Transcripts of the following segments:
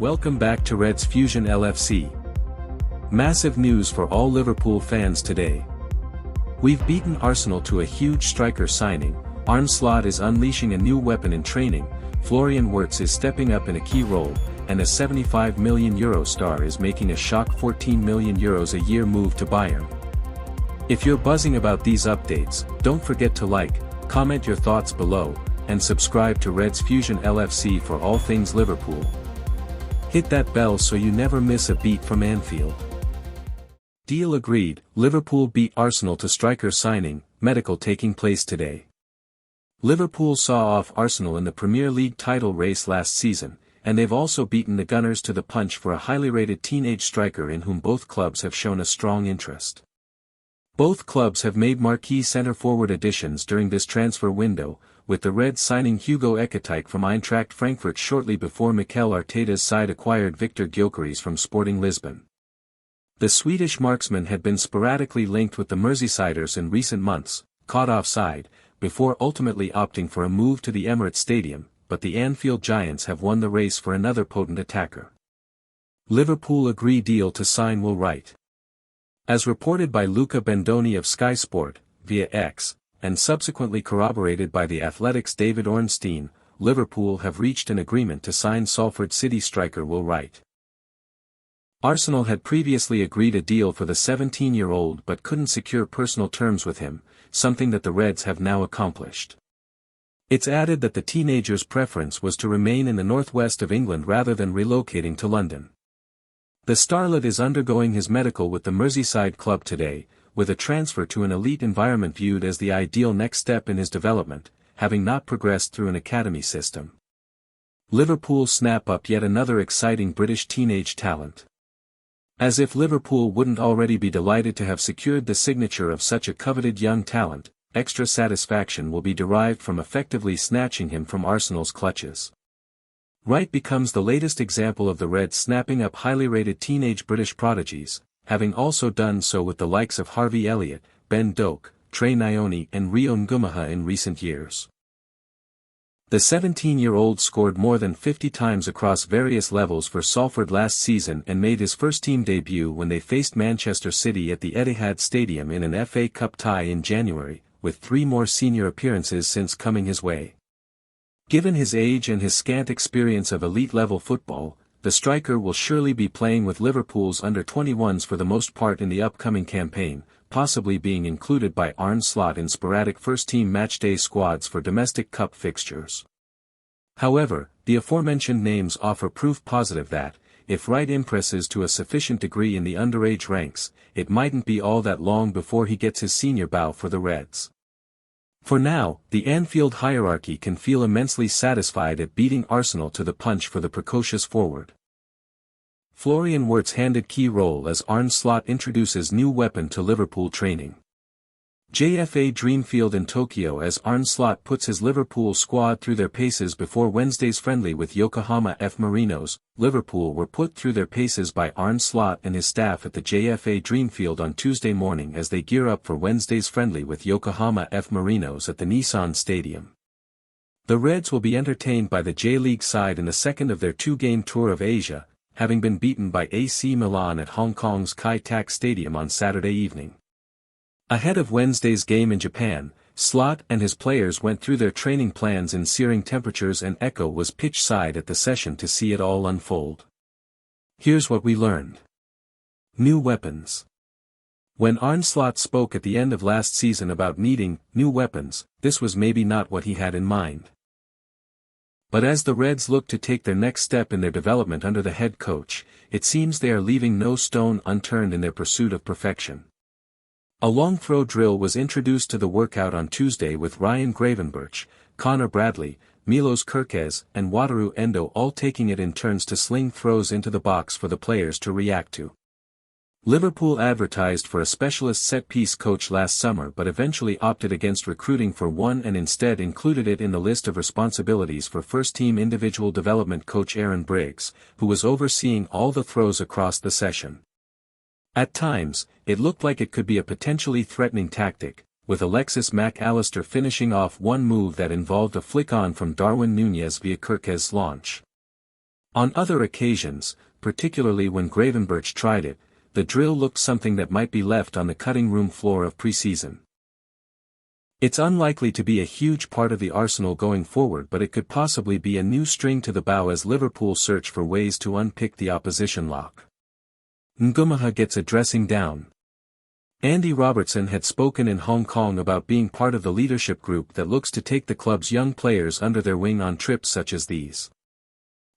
Welcome back to Reds Fusion LFC. Massive news for all Liverpool fans today. We've beaten Arsenal to a huge striker signing. Arne Slot is unleashing a new weapon in training, Florian Wirtz is stepping up in a key role, and a €75 million star is making a shock €14 million a year move to Bayern. If you're buzzing about these updates, don't forget to like, comment your thoughts below, and subscribe to Reds Fusion LFC for all things Liverpool. Hit that bell so you never miss a beat from Anfield. Deal agreed, Liverpool beat Arsenal to striker signing, medical taking place today. Liverpool saw off Arsenal in the Premier League title race last season, and they've also beaten the Gunners to the punch for a highly rated teenage striker in whom both clubs have shown a strong interest. Both clubs have made marquee centre-forward additions during this transfer window, with the Reds signing Hugo Ekitike from Eintracht Frankfurt shortly before Mikel Arteta's side acquired Victor Gyökeres from Sporting Lisbon. The Swedish marksman had been sporadically linked with the Merseysiders in recent months, caught offside, before ultimately opting for a move to the Emirates Stadium, but the Anfield Giants have won the race for another potent attacker. Liverpool agree deal to sign Will Wright. As reported by Luca Bendoni of Sky Sport, via X, and subsequently corroborated by The Athletic's David Ornstein, Liverpool have reached an agreement to sign Salford City striker Will Wright. Arsenal had previously agreed a deal for the 17-year-old but couldn't secure personal terms with him, something that the Reds have now accomplished. It's added that the teenager's preference was to remain in the northwest of England rather than relocating to London. The starlet is undergoing his medical with the Merseyside club today, with a transfer to an elite environment viewed as the ideal next step in his development, having not progressed through an academy system. Liverpool snap up yet another exciting British teenage talent. As if Liverpool wouldn't already be delighted to have secured the signature of such a coveted young talent, extra satisfaction will be derived from effectively snatching him from Arsenal's clutches. Wright becomes the latest example of the Reds snapping up highly rated teenage British prodigies, having also done so with the likes of Harvey Elliott, Ben Doak, Trey Nyoni and Rio Ngumaha in recent years. The 17-year-old scored more than 50 times across various levels for Salford last season and made his first team debut when they faced Manchester City at the Etihad Stadium in an FA Cup tie in January, with 3 more senior appearances since coming his way. Given his age and his scant experience of elite-level football, the striker will surely be playing with Liverpool's under-21s for the most part in the upcoming campaign, possibly being included by Arne Slot in sporadic first-team matchday squads for domestic cup fixtures. However, the aforementioned names offer proof positive that, if Wright impresses to a sufficient degree in the underage ranks, it mightn't be all that long before he gets his senior bow for the Reds. For now, the Anfield hierarchy can feel immensely satisfied at beating Arsenal to the punch for the precocious forward. Florian Wirtz handed key role as Arne Slot introduces new weapon to Liverpool training. JFA Dreamfield in Tokyo as Arne Slot puts his Liverpool squad through their paces before Wednesday's friendly with Yokohama F. Marinos. Liverpool were put through their paces by Arne Slot and his staff at the JFA Dreamfield on Tuesday morning as they gear up for Wednesday's friendly with Yokohama F. Marinos at the Nissan Stadium. The Reds will be entertained by the J-League side in the second of their 2-game tour of Asia, having been beaten by AC Milan at Hong Kong's Kai Tak Stadium on Saturday evening. Ahead of Wednesday's game in Japan, Slot and his players went through their training plans in searing temperatures and Echo was pitch side at the session to see it all unfold. Here's what we learned. New weapons. When Arne Slot spoke at the end of last season about needing new weapons, this was maybe not what he had in mind. But as the Reds look to take their next step in their development under the head coach, it seems they are leaving no stone unturned in their pursuit of perfection. A long throw drill was introduced to the workout on Tuesday with Ryan Gravenberch, Connor Bradley, Milos Kerkez and Wataru Endo all taking it in turns to sling throws into the box for the players to react to. Liverpool advertised for a specialist set-piece coach last summer but eventually opted against recruiting for one and instead included it in the list of responsibilities for first-team individual development coach Aaron Briggs, who was overseeing all the throws across the session. At times, it looked like it could be a potentially threatening tactic, with Alexis Mac Allister finishing off one move that involved a flick-on from Darwin Núñez via Kerkez's launch. On other occasions, particularly when Gravenberch tried it, the drill looked something that might be left on the cutting room floor of pre-season. It's unlikely to be a huge part of the arsenal going forward, but it could possibly be a new string to the bow as Liverpool search for ways to unpick the opposition lock. Ngumaha gets a dressing down. Andy Robertson had spoken in Hong Kong about being part of the leadership group that looks to take the club's young players under their wing on trips such as these.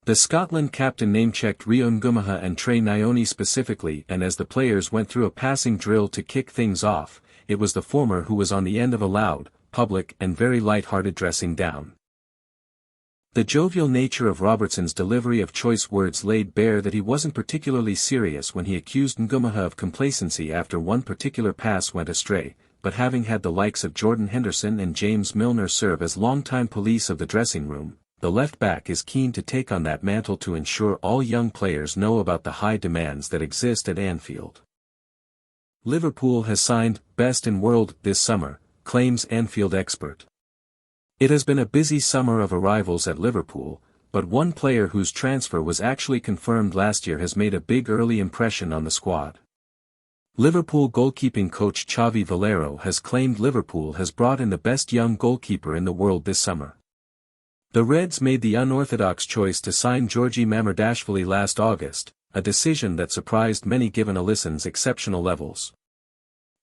The Scotland captain name-checked Rio Ngumaha and Trey Nyoni specifically, and as the players went through a passing drill to kick things off, it was the former who was on the end of a loud, public and very light-hearted dressing down. The jovial nature of Robertson's delivery of choice words laid bare that he wasn't particularly serious when he accused Ngumaha of complacency after one particular pass went astray, but having had the likes of Jordan Henderson and James Milner serve as longtime police of the dressing room, the left-back is keen to take on that mantle to ensure all young players know about the high demands that exist at Anfield. Liverpool has signed best in world this summer, claims Anfield expert. It has been a busy summer of arrivals at Liverpool, but one player whose transfer was actually confirmed last year has made a big early impression on the squad. Liverpool goalkeeping coach Xavi Valero has claimed Liverpool has brought in the best young goalkeeper in the world this summer. The Reds made the unorthodox choice to sign Georgi Mamardashvili last August, a decision that surprised many given Alisson's exceptional levels.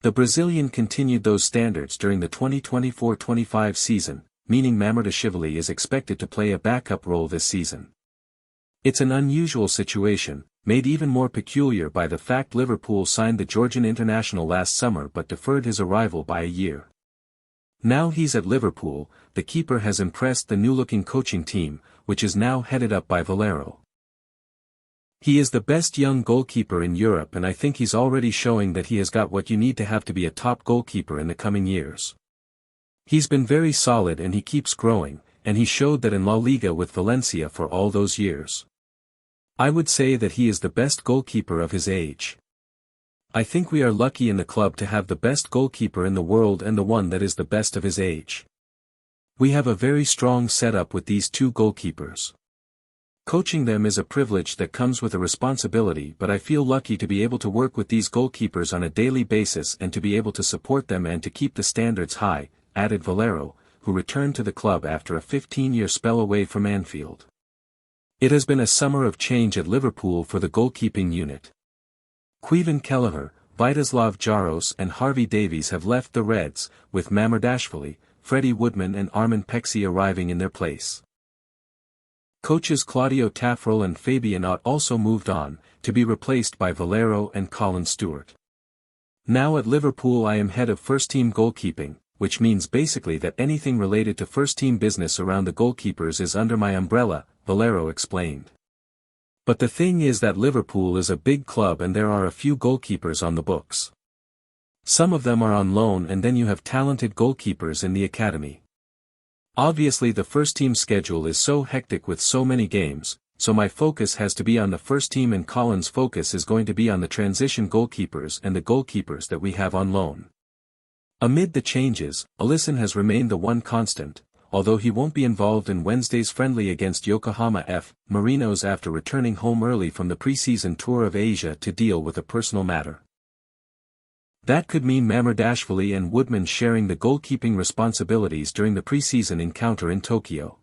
The Brazilian continued those standards during the 2024-25 season, meaning Mamardashvili is expected to play a backup role this season. It's an unusual situation, made even more peculiar by the fact Liverpool signed the Georgian international last summer but deferred his arrival by a year. Now he's at Liverpool, the keeper has impressed the new-looking coaching team, which is now headed up by Valero. He is the best young goalkeeper in Europe, and I think he's already showing that he has got what you need to have to be a top goalkeeper in the coming years. He's been very solid and he keeps growing, and he showed that in La Liga with Valencia for all those years. I would say that he is the best goalkeeper of his age. I think we are lucky in the club to have the best goalkeeper in the world and the one that is the best of his age. We have a very strong setup with these two goalkeepers. Coaching them is a privilege that comes with a responsibility, but I feel lucky to be able to work with these goalkeepers on a daily basis and to be able to support them and to keep the standards high, added Valero, who returned to the club after a 15-year spell away from Anfield. It has been a summer of change at Liverpool for the goalkeeping unit. Queven Kelleher, Vyacheslav Jaros and Harvey Davies have left the Reds, with Mamardashvili, Freddie Woodman and Armin Pexi arriving in their place. Coaches Claudio Taffarel and Fabian Ott also moved on, to be replaced by Valero and Colin Stewart. Now at Liverpool I am head of first-team goalkeeping, which means basically that anything related to first-team business around the goalkeepers is under my umbrella, Valero explained. But the thing is that Liverpool is a big club and there are a few goalkeepers on the books. Some of them are on loan and then you have talented goalkeepers in the academy. Obviously the first team schedule is so hectic with so many games, so my focus has to be on the first team and Colin's focus is going to be on the transition goalkeepers and the goalkeepers that we have on loan. Amid the changes, Alisson has remained the one constant, although he won't be involved in Wednesday's friendly against Yokohama F. Marinos after returning home early from the pre-season tour of Asia to deal with a personal matter. That could mean Mamardashvili and Woodman sharing the goalkeeping responsibilities during the pre-season encounter in Tokyo.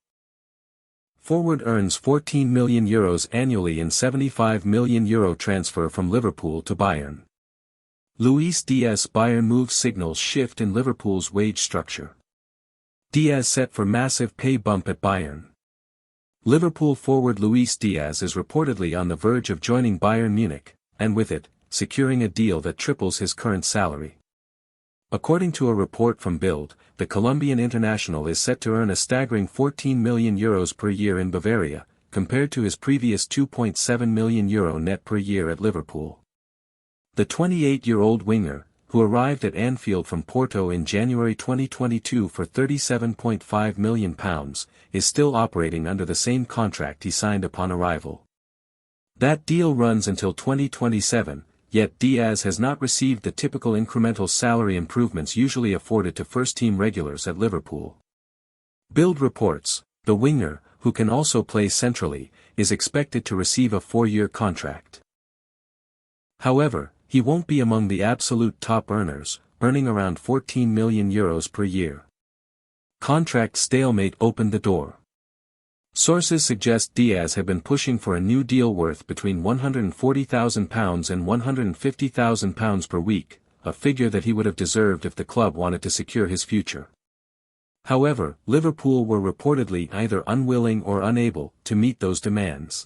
Forward earns €14 million annually in €75 million transfer from Liverpool to Bayern. Luis Diaz Bayern move signals shift in Liverpool's wage structure. Diaz set for massive pay bump at Bayern. Liverpool forward Luis Diaz is reportedly on the verge of joining Bayern Munich, and with it, securing a deal that triples his current salary. According to a report from Bild, the Colombian international is set to earn a staggering €14 million per year in Bavaria, compared to his previous €2.7 million net per year at Liverpool. The 28-year-old winger, who arrived at Anfield from Porto in January 2022 for £37.5 million, is still operating under the same contract he signed upon arrival. That deal runs until 2027, yet Diaz has not received the typical incremental salary improvements usually afforded to first-team regulars at Liverpool. Bild reports, the winger, who can also play centrally, is expected to receive a 4-year contract. However, he won't be among the absolute top earners, earning around €14 million per year. Contract stalemate opened the door. Sources suggest Diaz had been pushing for a new deal worth between £140,000 and £150,000 per week, a figure that he would have deserved if the club wanted to secure his future. However, Liverpool were reportedly either unwilling or unable to meet those demands.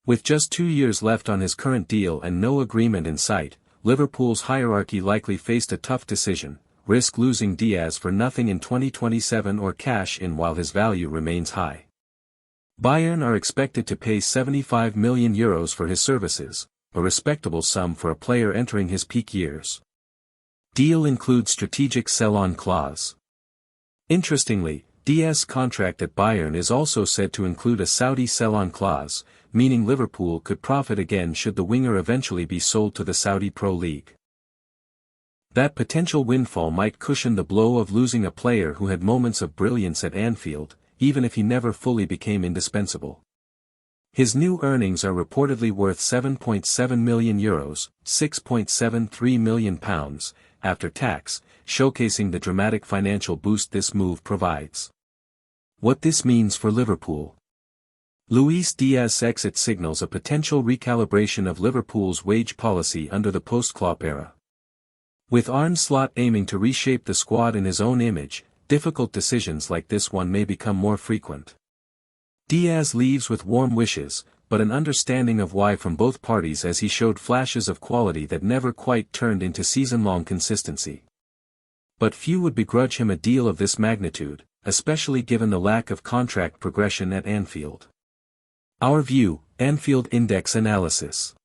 With just 2 years left on his current deal and no agreement in sight, Liverpool's hierarchy likely faced a tough decision: risk losing Diaz for nothing in 2027 or cash in while his value remains high. Bayern are expected to pay €75 million for his services, a respectable sum for a player entering his peak years. Deal includes strategic sell-on clause. Interestingly, Diaz's contract at Bayern is also said to include a Saudi sell-on clause, meaning Liverpool could profit again should the winger eventually be sold to the Saudi Pro League. That potential windfall might cushion the blow of losing a player who had moments of brilliance at Anfield, even if he never fully became indispensable. His new earnings are reportedly worth €7.7 million, £6.73 million, after tax, showcasing the dramatic financial boost this move provides. What this means for Liverpool. Luis Diaz's exit signals a potential recalibration of Liverpool's wage policy under the post-Klopp era. With Arne Slot aiming to reshape the squad in his own image, difficult decisions like this one may become more frequent. Diaz leaves with warm wishes, but an understanding of why from both parties, as he showed flashes of quality that never quite turned into season-long consistency. But few would begrudge him a deal of this magnitude, especially given the lack of contract progression at Anfield. Our view, Anfield Index analysis.